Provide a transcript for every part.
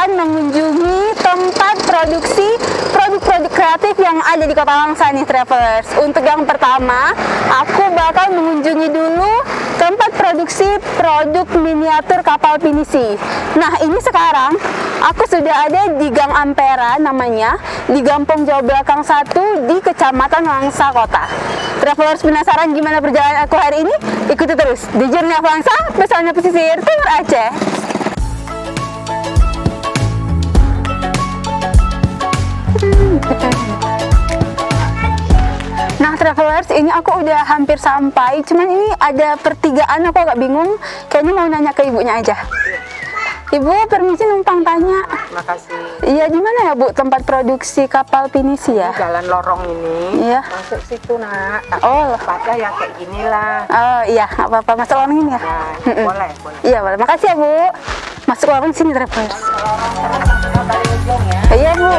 akan mengunjungi tempat produksi produk-produk kreatif yang ada di Kota Langsa nih Travelers. Untuk yang pertama, aku bakal mengunjungi dulu tempat produksi produk miniatur kapal pinisi. Nah, ini sekarang aku sudah ada di Gang Ampera namanya, di Gampong Jawa Belakang 1 di Kecamatan Langsa Kota. Travelers penasaran gimana perjalanan aku hari ini? Ikuti terus di Journey of Langsa, pesona pesisir Timur Aceh. Nah Travelers, ini aku udah hampir sampai, cuman ini ada pertigaan, aku agak bingung. Kayaknya mau nanya ke ibunya aja. Ibu, permisi numpang tanya. Makasih. Iya, di mana ya Bu tempat produksi kapal pinisi ya? Jalan lorong ini. Iya. Masuk situ nak. Oh. Pada ya kayak ginilah. Oh iya, nggak apa-apa, masuk lorong ini ya? Nah, boleh. Iya boleh, makasih ya Bu. Masuk lorong sini Travelers. Balik ujung ya. Iya Bu.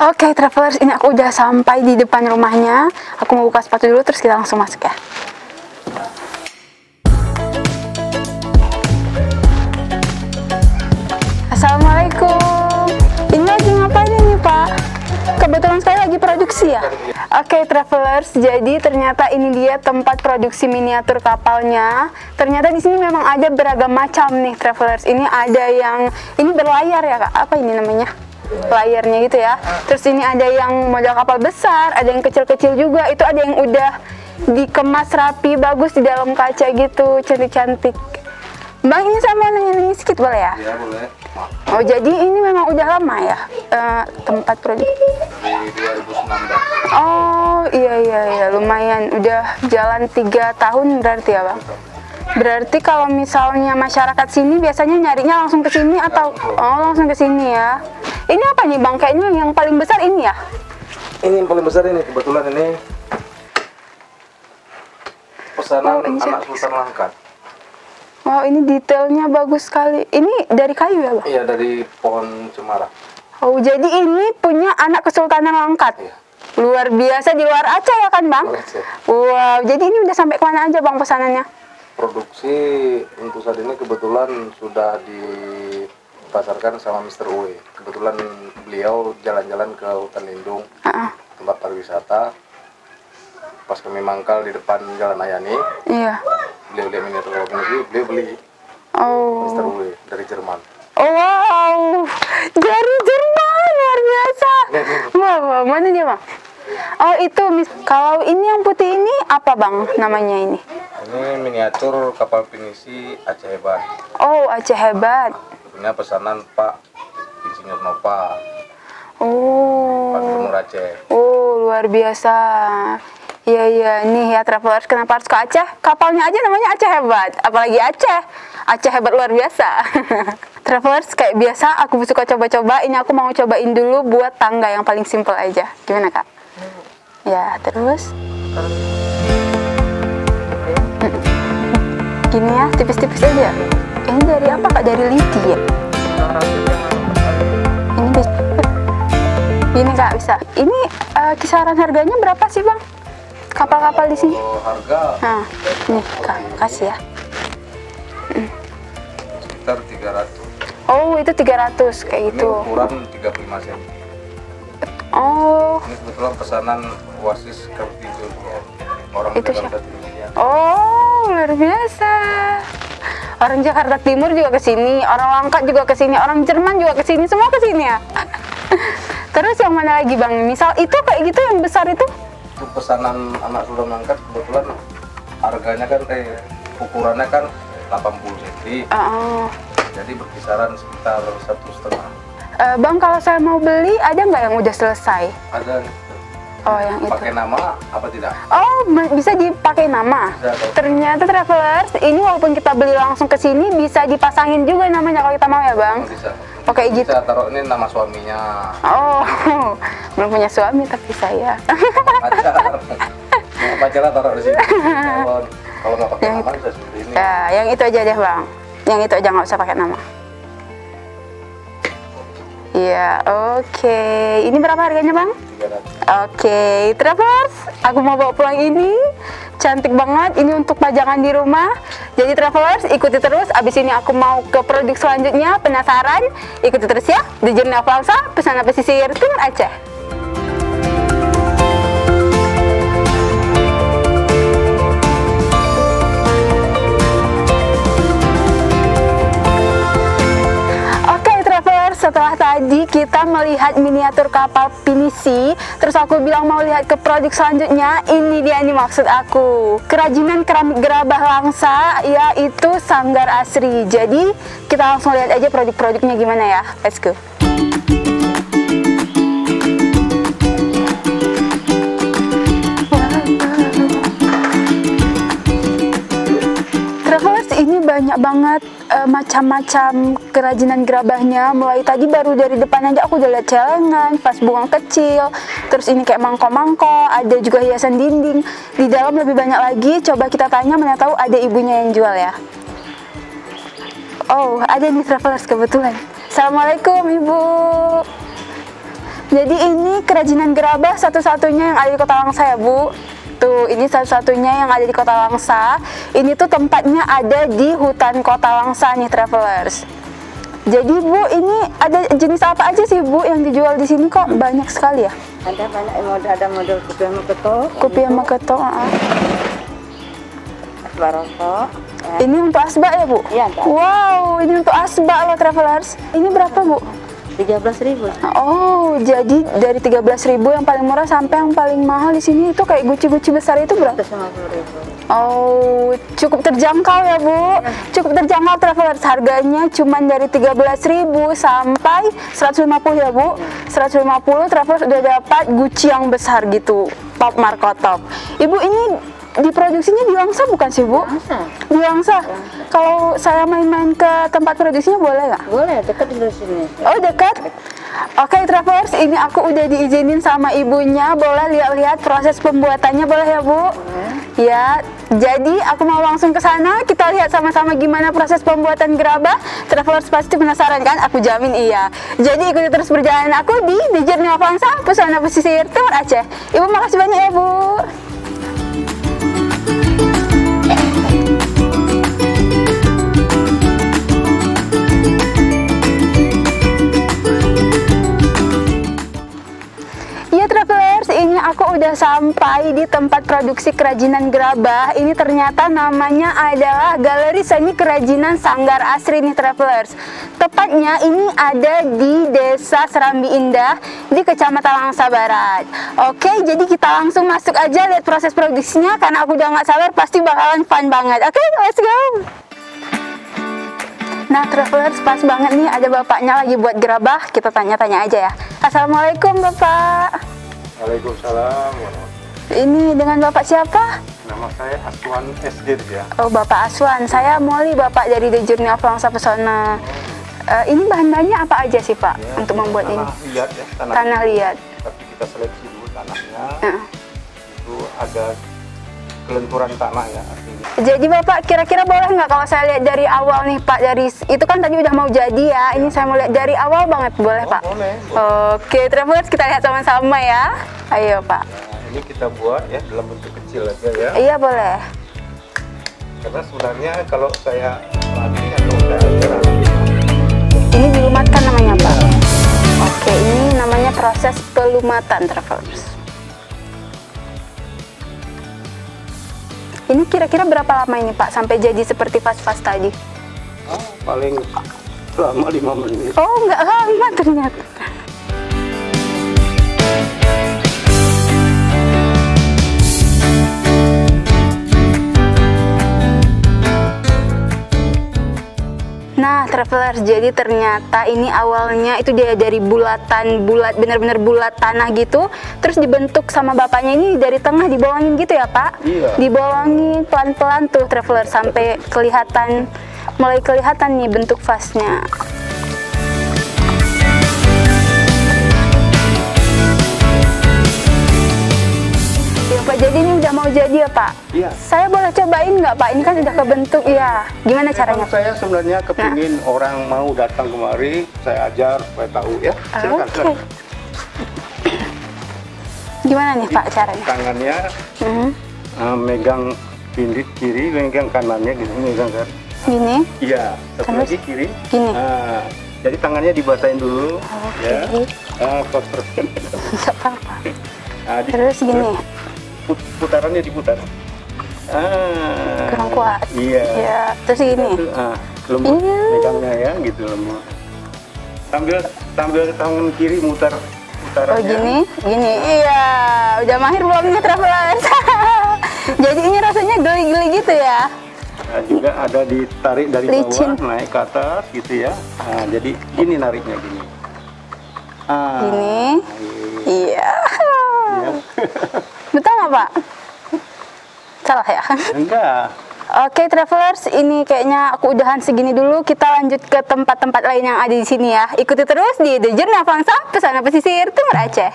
Oke Travelers, ini aku udah sampai di depan rumahnya. Aku mau buka sepatu dulu, terus kita langsung masuk ya. Assalamualaikum. Ini lagi ngapain ini Pak? Kebetulan sekali lagi produksi ya? Oke Travelers, jadi ternyata ini dia tempat produksi miniatur kapalnya. Ternyata di sini memang ada beragam macam nih Travelers. Ini ada yang, ini berlayar ya Kak? Apa ini namanya? Layarnya gitu ya. Terus ini ada yang model kapal besar, ada yang kecil-kecil juga. Itu ada yang udah dikemas rapi, bagus di dalam kaca gitu, cantik-cantik. Bang, ini saya mau nanya-nanya sedikit boleh ya? Iya boleh. Oh jadi ini memang udah lama ya tempat produk? Dari 2019. Oh iya lumayan. Udah jalan 3 tahun berarti ya Bang? Berarti kalau misalnya masyarakat sini biasanya nyarinya langsung ke sini atau langsung ke sini ya? Ini apa nih Bang? Kayaknya yang paling besar ini ya? Ini yang paling besar ini, kebetulan ini pesanan anak Sultan Langkat. Wow, ini detailnya bagus sekali. Ini dari kayu ya Bang? Iya, dari pohon cemara. Oh, jadi ini punya anak Kesultanan Langkat? Iya. Luar biasa, di luar Aceh ya kan Bang? Luar Aceh. Wow, jadi ini udah sampai kemana aja Bang pesanannya? Produksi untuk saat ini kebetulan sudah dipasarkan sama Mr. Uwe. Kebetulan beliau jalan-jalan ke hutan lindung, tempat pariwisata. Pas kami mangkal di depan Jalan Ayani, Iya. beliau lihat miniatur kapal pinisi, beliau beli Oh. Mr. Uwe dari Jerman. Oh, wow, dari Jerman, luar biasa. Wow, mana dia Bang? Oh itu, kalau ini yang putih ini apa Bang namanya ini? Ini miniatur kapal pinisi Aceh Hebat. Oh, Aceh Hebat. Ini pesanan Pak Insinyur Nova, Oh. Pak Gubernur Aceh. Oh, luar biasa. Iya, nih ya Travelers, kenapa harus ke Aceh? Kapalnya aja namanya Aceh Hebat, apalagi Aceh. Aceh Hebat luar biasa. Travelers, kayak biasa aku suka coba-coba. Ini aku mau cobain dulu buat tangga yang paling simple aja. Gimana Kak? Ya, terus gini ya, tipis-tipis aja. Ini dari apa Kak? Dari lidi ya? Ini bisa. Ini Kak, bisa. Ini kisaran harganya berapa sih Bang? Kapal-kapal di sini? Kalau harga Nah, nih Kak, kasih ya. sekitar 300. Oh, itu 300 kayak Ini gitu. ukuran 35 cm. Oh, Ini kebetulan pesanan Oasis Kartijun. Orang Itu Jakarta siapa? Timur ya. oh, luar biasa. Orang Jakarta Timur juga ke sini, orang Langkat juga ke sini, orang Jerman juga ke sini, semua ke sini ya. Terus yang mana lagi Bang? Misal itu kayak gitu yang besar itu? Itu pesanan anak Sultan Langkat, kebetulan harganya kan ukurannya kan 80 cm. Jadi berkisaran sekitar 1,5. Bang, kalau saya mau beli ada nggak yang udah selesai? Ada Oh, yang itu. pakai nama apa tidak? Oh, bisa dipakai nama. Bisa, dong. Ternyata Travelers, ini walaupun kita beli langsung ke sini bisa dipasangin juga namanya kalau kita mau ya, Bang. Bisa. Oh, kayak gitu. Bisa taruh ini nama suaminya. Oh, belum punya suami tapi saya. Pacar. Mau pacarnya taruh di sini. Kalau nggak pakai nama bisa seperti ini. Ya, yang itu aja deh, Bang. Yang itu aja, nggak usah pakai nama. Iya, oke. Ini berapa harganya, Bang? 300. Oke, travelers, aku mau bawa pulang ini. Cantik banget, ini untuk pajangan di rumah. Jadi travelers, ikuti terus. Abis ini aku mau ke produk selanjutnya. Penasaran? Ikuti terus ya. The Journey of Langsa, Pesona Pesisir Timur Aceh. Setelah tadi kita melihat miniatur kapal pinisi, terus aku bilang mau lihat ke produk selanjutnya. Ini dia nih maksud aku, kerajinan keramik gerabah Langsa, yaitu Sanggar Asri. Jadi kita langsung lihat aja produk-produknya gimana ya. Let's go. Travelers, ini banyak banget macam-macam kerajinan gerabahnya. Mulai tadi baru dari depan aja aku udah lihat celengan, vas bunga kecil, terus ini kayak mangkok-mangkok, ada juga hiasan dinding. Di dalam lebih banyak lagi. Coba kita tanya, mana tahu ada ibunya yang jual ya. Oh, ada nih travelers kebetulan. Assalamualaikum Ibu. Jadi ini kerajinan gerabah satu-satunya yang ada di Kota Langsa ya Bu? Tuh, ini satu-satunya yang ada di Kota Langsa. Ini tuh tempatnya ada di hutan Kota Langsa nih travelers. Jadi Bu, ini ada jenis apa aja sih Bu yang dijual di sini kok banyak sekali ya? Ada banyak model, ada model kupi sama keto. Kupi sama keto, Baroto. Ya. Ini untuk asbak ya Bu? Iya. Wow, ini untuk asbak loh travelers. Ini berapa Bu? 13.000. Oh, jadi dari 13.000 yang paling murah sampai yang paling mahal di sini itu kayak guci-guci besar itu berapa? 150.000. Oh, cukup terjangkau ya Bu. Cukup terjangkau travelers, harganya cuma dari 13.000 sampai 150 ya Bu. 150 travelers udah dapat guci yang besar gitu, top Marco top. Ibu, ini diproduksinya di Langsa bukan sih Bu? Langsa. Di Langsa. Kalau saya main-main ke tempat produksinya boleh nggak? Boleh, dekat di sini. Oh, dekat. Oke travelers, ini aku udah diizinin sama ibunya, boleh lihat-lihat proses pembuatannya, boleh ya Bu? Ya, jadi aku mau langsung ke sana, kita lihat sama-sama gimana proses pembuatan gerabah. Travelers pasti penasaran kan? Aku jamin iya. Jadi ikuti terus perjalanan aku di The Journey of Langsa, Pesona Pesisir Timur Aceh. Ibu makasih banyak ya Bu. Ini aku udah sampai di tempat produksi kerajinan gerabah. Ini ternyata namanya adalah Galeri Seni Kerajinan Sanggar Asri nih travelers. Tepatnya ini ada di Desa Serambi Indah di Kecamatan Langsa Barat. Oke, jadi kita langsung masuk aja lihat proses produksinya karena aku udah nggak sabar, pasti bakalan fun banget. Oke, let's go. Nah travelers, pas banget nih ada bapaknya lagi buat gerabah. Kita tanya-tanya aja ya. Assalamualaikum Bapak. Waalaikumsalam. Ini dengan Bapak siapa? Nama saya Aswan SG ya. Oh, Bapak Aswan. Saya Molly, Bapak dari The Journey of Langsa Pesona. Ini bahan-bahannya apa aja sih Pak Ya, untuk membuat ini? Liat, ya, Tanah liat. Tapi kita seleksi dulu tanahnya. Itu ada kelenturan tanah ya artinya. Jadi Bapak kira-kira boleh nggak kalau saya lihat dari awal nih Pak, dari itu kan tadi udah mau jadi ya, ini saya mau lihat dari awal banget, boleh Pak? Boleh. Oke travelers, kita lihat sama-sama ya. Ayo Pak. Nah, ini kita buat ya dalam bentuk kecil aja ya. Iya boleh. Karena sebenarnya kalau saya latih atau udah ini dilumatkan namanya Pak. Oke, ini namanya proses pelumatan travelers. Ini kira-kira berapa lama ini Pak sampai jadi seperti vas-vas tadi? paling lama 5 menit. Oh, nggak lama ternyata. Nah, travelers, jadi ternyata ini awalnya itu dia dari bulatan, benar-benar bulat tanah gitu, terus dibentuk sama bapaknya ini dari tengah dibolongin gitu ya Pak? Iya. Dibolongin pelan-pelan tuh travelers sampai kelihatan, mulai kelihatan nih bentuk vasnya. Ya Pak, jadi ini udah mau jadi ya Pak? Iya. Saya boleh cobain nggak Pak? Ini kan udah kebentuk ya. Gimana caranya? Saya sebenarnya kepingin orang mau datang kemari, saya ajar supaya tahu ya. Silakan. Oke. Gimana nih Pak caranya? Tangannya megang pindit kiri, megang kanannya gitu, megang kan. Gini? Iya, satu Terus? lagi kiri. Gini? Jadi tangannya dibasahin dulu, Oke. ya. Terus. Nggak apa-apa. Terus gini? Putarannya diputar. Kurang kuat. Iya. Ya, terus gini? Lembut, Iya. megangnya ya, gitu lembut. Sambil tangan kiri mutar putarannya. Oh gini? Gini? Iya, udah mahir belum nih travelers? Jadi ini rasanya geli-geli gitu ya? Nah, juga ada ditarik dari Licin. bawah naik ke atas gitu ya. Nah, jadi ini nariknya gini. Gini? Iya. Iya. Betul nggak Pak? Salah ya? Enggak. Oke travelers, ini kayaknya aku udahan segini dulu. Kita lanjut ke tempat-tempat lain yang ada di sini ya. Ikuti terus di The Journey of Langsa, Pesona Pesisir Timur Aceh.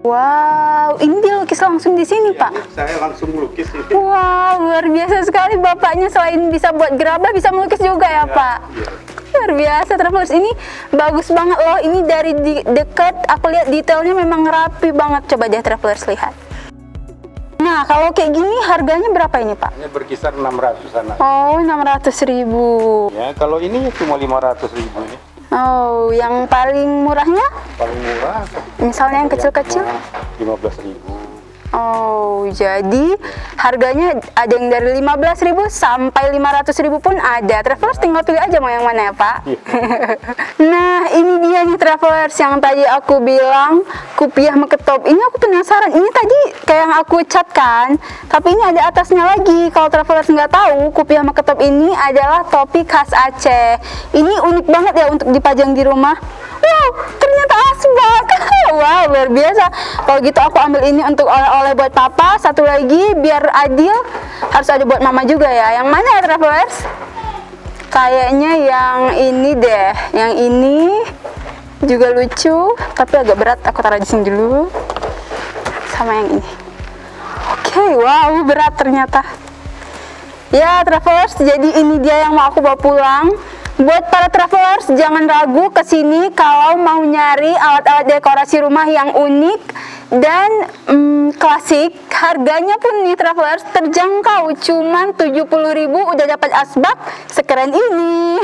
Wow, ini dilukis langsung di sini Pak. Ini saya langsung melukis ini. Wow, luar biasa sekali bapaknya, selain bisa buat gerabah bisa melukis juga ya Pak. Iya. Luar biasa travelers, ini bagus banget loh. Ini dari dekat aku lihat detailnya memang rapi banget. Coba deh travelers lihat. Nah, kalau kayak gini harganya berapa ini Pak? Ini berkisar 600-an. Oh, 600.000. Ya, kalau ini cuma 500.000 ini. Oh, yang paling murahnya? Paling murah. Misalnya yang kecil-kecil? 15.000. Oh, jadi harganya ada yang dari 15.000 sampai 500.000 pun ada. Travelers tinggal pilih aja mau yang mana ya Pak. Nah, ini dia nih travelers yang tadi aku bilang kupiah meketop. Ini aku penasaran. Ini tadi kayak yang aku cat kan, tapi ini ada atasnya lagi. Kalau travelers nggak tahu, kupiah meketop ini adalah topi khas Aceh. Ini unik banget ya untuk dipajang di rumah. Wow, ternyata asbak. Wow, luar biasa. Kalau gitu aku ambil ini untuk oleh-oleh buat papa. Satu lagi biar adil harus ada buat mama juga ya. Yang mana ya travelers? Kayaknya yang ini deh. Yang ini juga lucu, tapi agak berat. Aku taruh di sini dulu. Sama yang ini. Oke, wow, berat ternyata. Ya travelers, jadi ini dia yang mau aku bawa pulang. Buat para travelers, jangan ragu ke sini kalau mau nyari alat-alat dekorasi rumah yang unik dan klasik. Harganya pun nih travelers terjangkau, cuman 70.000 udah dapat asbak sekeren ini.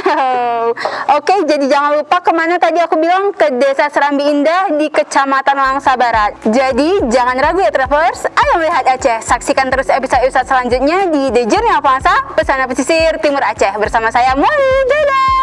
Oke, jadi jangan lupa kemana tadi aku bilang, ke Desa Serambi Indah di Kecamatan Langsa Barat. Jadi jangan ragu ya travelers, ayo melihat Aceh. Saksikan terus episode selanjutnya di The Journey of Langsa, Pesona Pesisir Timur Aceh bersama saya Molly. Dadah.